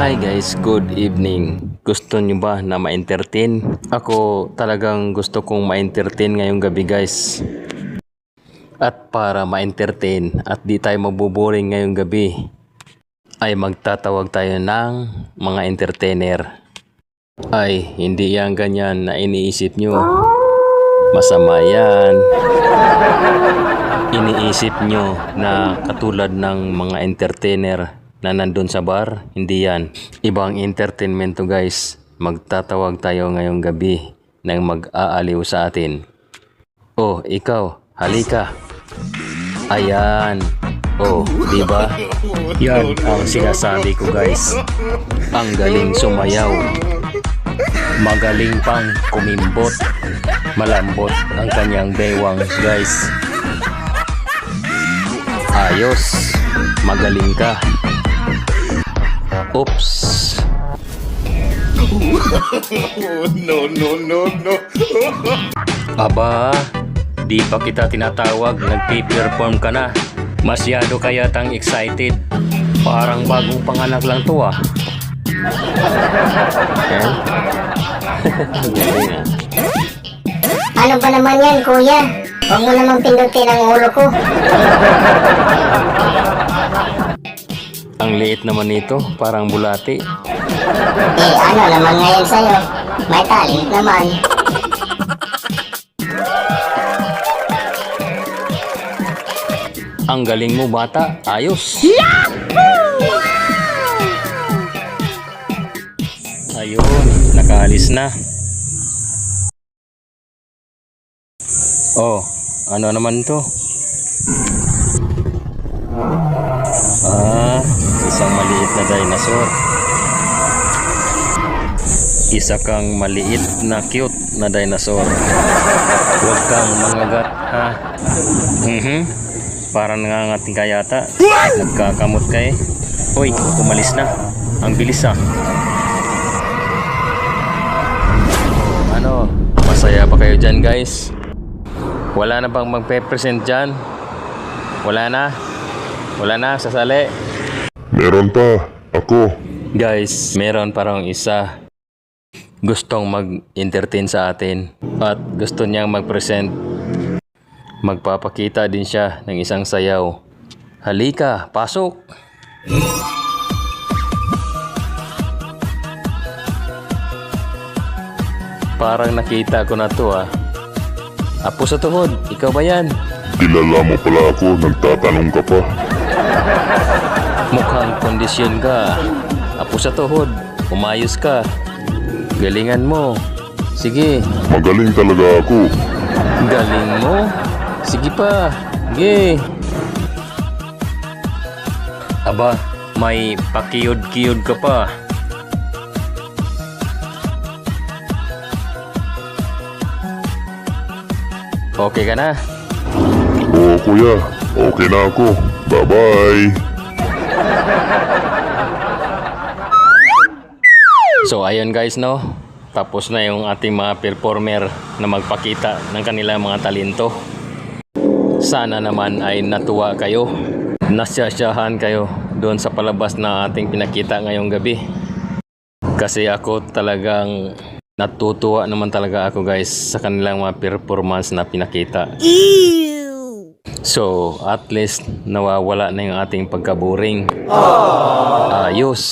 Hi guys, good evening. Gusto nyo ba na ma-entertain? Ako talagang gusto kong ma-entertain ngayong gabi guys. At para ma-entertain at di tayo mabuboring ngayong gabi, ay magtatawag tayo ng mga entertainer. Ay, hindi yan ganyan na iniisip nyo. Masama yan. Iniisip nyo na katulad ng mga entertainer na nandun sa bar, hindi yan. Ibang entertainment to guys. Magtatawag tayo ngayong gabi ng mag-aaliw sa atin. Oh, ikaw, halika. Ayan. Oh, di ba? Yan ang sinasabi ko guys. Ang galing sumayaw. Magaling pang kumimbot. Malambot ang kanyang bewang guys. Ayos. Magaling ka. Oops. No. Aba, di pa kita tinatawag, nagpi-perform ka na. Masyado ka yatang excited. Parang bagong panganak lang to ah. Galing ah. Ano ba naman yan, kuya? Huwag mo namang pindutin ang ulo ko. Ang liit naman nito, parang bulati. Ano naman ngayon sa'yo? May talent naman. Ang galing mo bata, ayos. Ayun, nakaalis na. Oh, ano naman to? Isang maliit na dinosaur. Isa kang maliit na cute na dinosaur. Huwag kang mangagat ha. Parang nangangating ka yata. Nagkakamot ka eh. Hoy, umalis na. Ang bilis ah. Ano, masaya pa kayo dyan guys? Wala na bang magpe-present dyan? Wala na? Wala na, sasali. Meron pa. Ako. Guys, meron parang isa gustong mag-entertain sa atin at gusto niyang mag-present. Magpapakita din siya ng isang sayaw. Halika, pasok! Parang nakita ko na to ah. Apo sa tuhod, ikaw ba yan? Kilala mo pala ako. Nagtatanong ka pa. Mukhang kondisyon ka. Apo sa tuhod, umayos ka. Galingan mo. Sige. Magaling talaga ako. Galing mo? Sige pa. Sige. Aba, may pakiyod-kiyod ka pa. Okay ka na? Oo kuya. Okay na ako. Bye-bye. So ayun guys no, tapos na yung ating mga performer na magpakita ng kanilang mga talento. Sana naman ay natuwa kayo, nasyasayahan kayo doon sa palabas na ating pinakita ngayong gabi. Kasi ako talagang natutuwa naman talaga ako guys sa kanilang mga performance na pinakita. So at least nawawala na yung ating pagkaboring. Ayos.